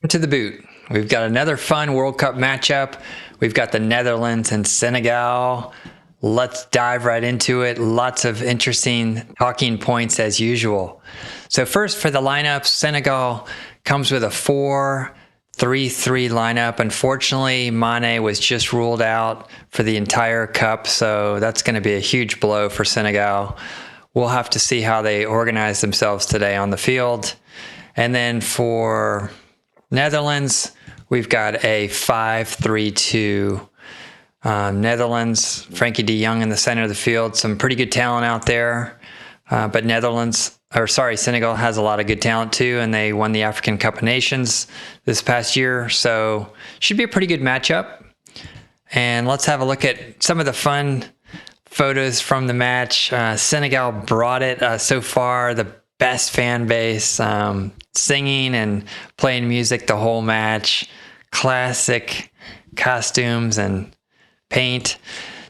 To the boot. We've got another fun World Cup matchup. We've got the Netherlands and Senegal. Let's dive right into it. Lots of interesting talking points as usual. So first for the lineup, Senegal comes with a 4-3-3 lineup. Unfortunately, Mane was just ruled out for the entire cup, so that's going to be a huge blow for Senegal. We'll have to see how they organize themselves today on the field. And then for Netherlands, we've got a 5-3-2 Netherlands. Frankie de Jong in the center of the field. Some pretty good talent out there. But Senegal has a lot of good talent too, and they won the African Cup of Nations this past year. So should be a pretty good matchup. And let's have a look at some of the fun photos from the match. Senegal brought it so far. The best fan base, singing and playing music the whole match, classic costumes and paint.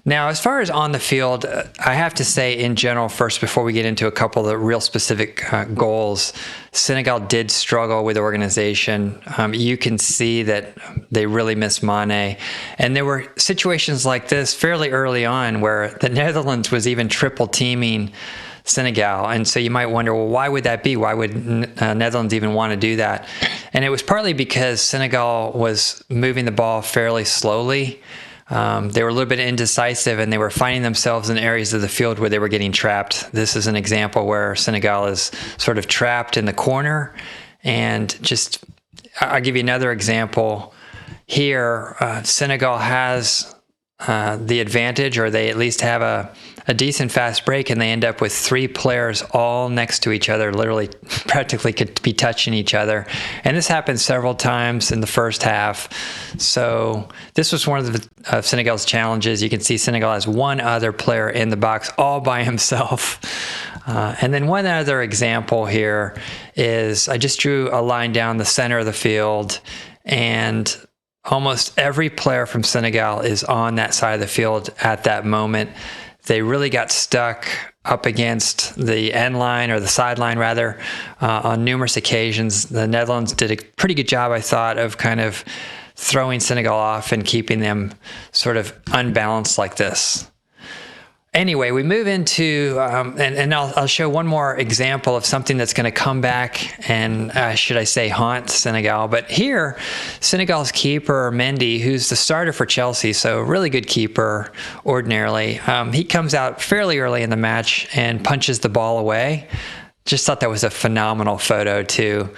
Now, as far as on the field, I have to say in general first, before we get into a couple of the real specific goals, Senegal did struggle with organization. You can see that they really miss Mane. And there were situations like this fairly early on where the Netherlands was even triple teaming Senegal. And so you might wonder, well, why would that be? Why would Netherlands even want to do that? And it was partly because Senegal was moving the ball fairly slowly. They were a little bit indecisive, and they were finding themselves in areas of the field where they were getting trapped. This is an example where Senegal is sort of trapped in the corner. And just, I'll give you another example here. Senegal has the advantage, or they at least have a decent fast break, and they end up with 3 players all next to each other, literally practically could be touching each other. And this happened several times in the first half. So this was one of Senegal's challenges. You can see Senegal has one other player in the box all by himself. And then one other example here is I just drew a line down the center of the field, and almost every player from Senegal is on that side of the field at that moment. They really got stuck up against the end line, or the sideline rather, on numerous occasions. The Netherlands did a pretty good job, I thought, of kind of throwing Senegal off and keeping them sort of unbalanced like this. Anyway, we move into, and I'll show one more example of something that's going to come back and, should I say, haunt Senegal. But here, Senegal's keeper, Mendy, who's the starter for Chelsea, so really good keeper ordinarily, he comes out fairly early in the match and punches the ball away. Just thought that was a phenomenal photo, too.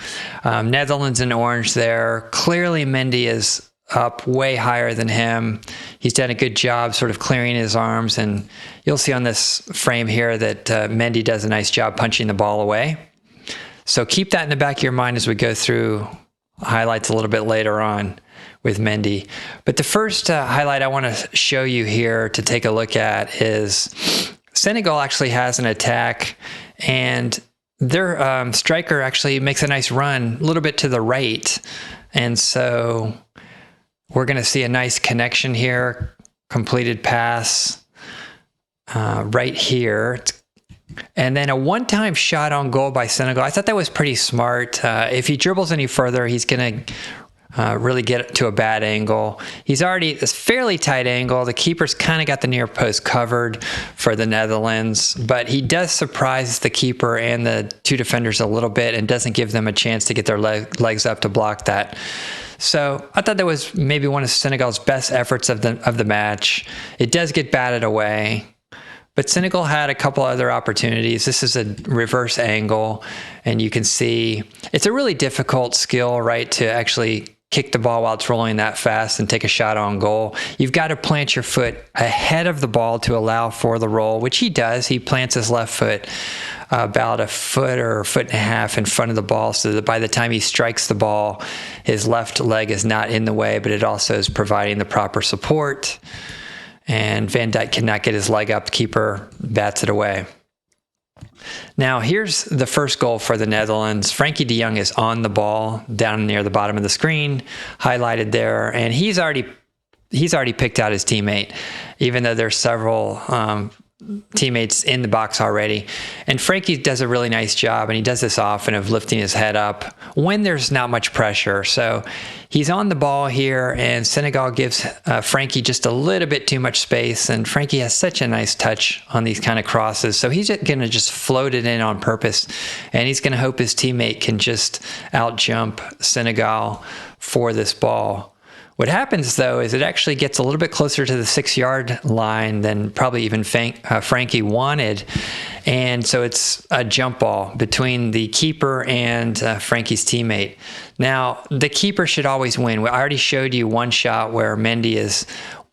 Netherlands in orange there. Clearly, Mendy is up way higher than him. He's done a good job sort of clearing his arms, and you'll see on this frame here that Mendy does a nice job punching the ball away. So keep that in the back of your mind as we go through highlights a little bit later on with Mendy. But the first highlight I want to show you here to take a look at is Senegal actually has an attack, and their striker actually makes a nice run a little bit to the right. And so we're going to see a nice connection here, completed pass right here. And then a one-time shot on goal by Senegal. I thought that was pretty smart. If he dribbles any further, he's going to really get to a bad angle. He's already a fairly tight angle. The keeper's kind of got the near post covered for the Netherlands, but he does surprise the keeper and the 2 defenders a little bit and doesn't give them a chance to get their legs up to block that. So I thought that was maybe one of Senegal's best efforts of the match. It does get batted away, but Senegal had a couple other opportunities. This is a reverse angle, and you can see it's a really difficult skill, right, to actually kick the ball while it's rolling that fast and take a shot on goal. You've got to plant your foot ahead of the ball to allow for the roll, which he does. He plants his left foot about a foot or a foot and a half in front of the ball, so that by the time he strikes the ball, his left leg is not in the way, but it also is providing the proper support. And Van Dijk cannot get his leg up. Keeper bats it away. Now, here's the first goal for the Netherlands. Frankie de Jong is on the ball down near the bottom of the screen, highlighted there, and he's already picked out his teammate, even though there's several teammates in the box already. And Frankie does a really nice job, and he does this often, of lifting his head up when there's not much pressure. So he's on the ball here, and Senegal gives Frankie just a little bit too much space, and Frankie has such a nice touch on these kind of crosses. So he's going to just float it in on purpose, and he's going to hope his teammate can just out-jump Senegal for this ball. What happens, though, is it actually gets a little bit closer to the 6-yard line than probably even Frankie wanted. And so it's a jump ball between the keeper and Frankie's teammate. Now, the keeper should always win. I already showed you one shot where Mendy is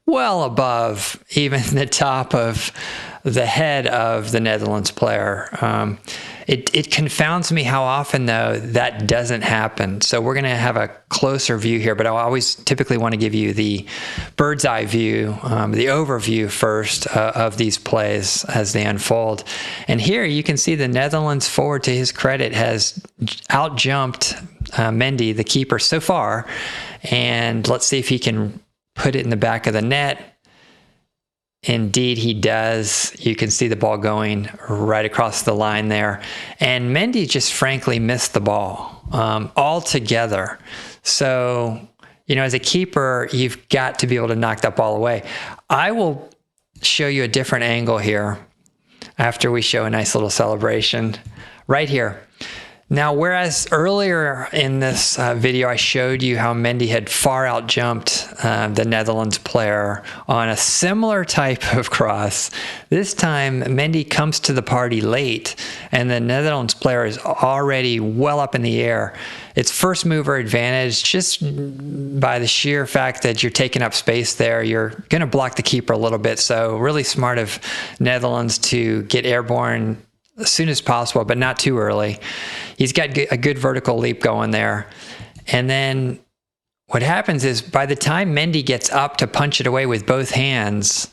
well above even the top of the head of the Netherlands player. It confounds me how often, though, that doesn't happen. So we're going to have a closer view here, but I always typically want to give you the bird's eye view, the overview first of these plays as they unfold. And here you can see the Netherlands forward, to his credit, has out-jumped Mendy, the keeper, so far. And let's see if he can put it in the back of the net. Indeed, he does. You can see the ball going right across the line there. And Mendy just frankly missed the ball altogether. So, as a keeper, you've got to be able to knock that ball away. I will show you a different angle here after we show a nice little celebration right here. Now, whereas earlier in this video, I showed you how Mendy had far out-jumped the Netherlands player on a similar type of cross, this time Mendy comes to the party late, and the Netherlands player is already well up in the air. It's first mover advantage just by the sheer fact that you're taking up space there. You're going to block the keeper a little bit, so really smart of Netherlands to get airborne as soon as possible, but not too early. He's got a good vertical leap going there. And then what happens is by the time Mendy gets up to punch it away with both hands,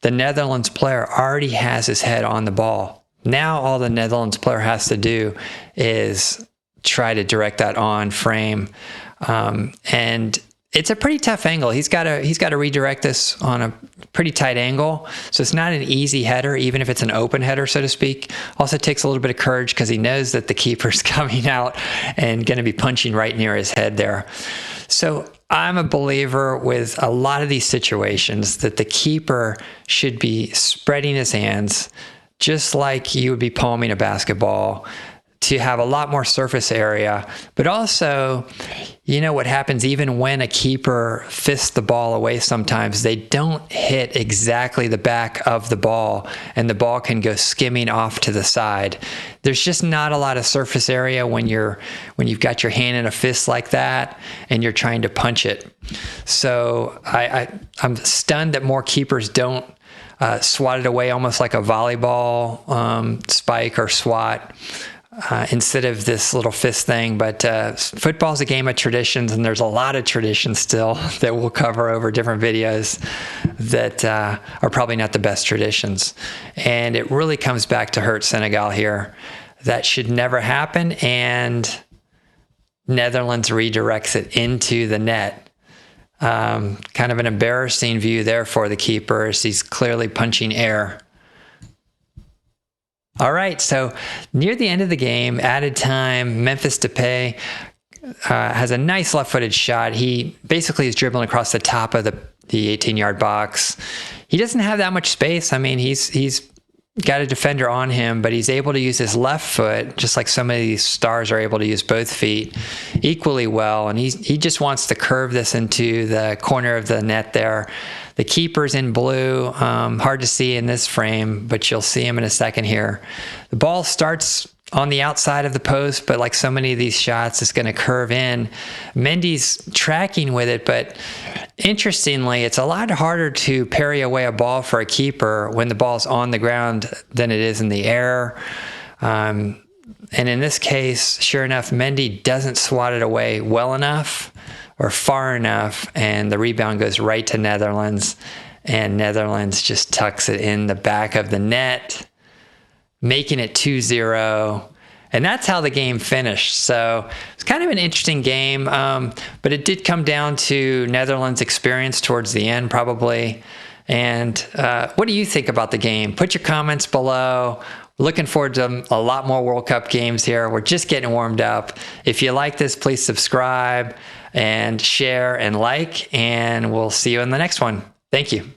the Netherlands player already has his head on the ball. Now all the Netherlands player has to do is try to direct that on frame. And it's a pretty tough angle. He's got to redirect this on a pretty tight angle. So it's not an easy header, even if it's an open header, so to speak. Also takes a little bit of courage because he knows that the keeper's coming out and going to be punching right near his head there. So I'm a believer with a lot of these situations that the keeper should be spreading his hands just like you would be palming a basketball, to have a lot more surface area. But also, what happens even when a keeper fists the ball away, sometimes they don't hit exactly the back of the ball, and the ball can go skimming off to the side. There's just not a lot of surface area when you've got your hand in a fist like that and you're trying to punch it. So I'm stunned that more keepers don't swat it away almost like a volleyball spike or swat. Instead of this little fist thing. But football's a game of traditions, and there's a lot of traditions still that we'll cover over different videos that are probably not the best traditions. And it really comes back to hurt Senegal here. That should never happen, and Netherlands redirects it into the net. Kind of an embarrassing view there for the keeper, as he's clearly punching air. All right, so near the end of the game, added time, Memphis Depay has a nice left-footed shot. He basically is dribbling across the top of the 18-yard box. He doesn't have that much space. I mean, he's got a defender on him, but he's able to use his left foot, just like some of these stars are able to use both feet equally well. And he just wants to curve this into the corner of the net there. The keeper's in blue, hard to see in this frame, but you'll see him in a second here. The ball starts on the outside of the post, but like so many of these shots, it's going to curve in. Mendy's tracking with it, but interestingly, it's a lot harder to parry away a ball for a keeper when the ball's on the ground than it is in the air. And in this case, sure enough, Mendy doesn't swat it away well enough or far enough, and the rebound goes right to Netherlands, and Netherlands just tucks it in the back of the net, making it 2-0. And that's how the game finished. So it's kind of an interesting game, but it did come down to Netherlands' experience towards the end, probably. And what do you think about the game? Put your comments below. Looking forward to a lot more World Cup games here. We're just getting warmed up. If you like this, please subscribe and share and like, and we'll see you in the next one. Thank you.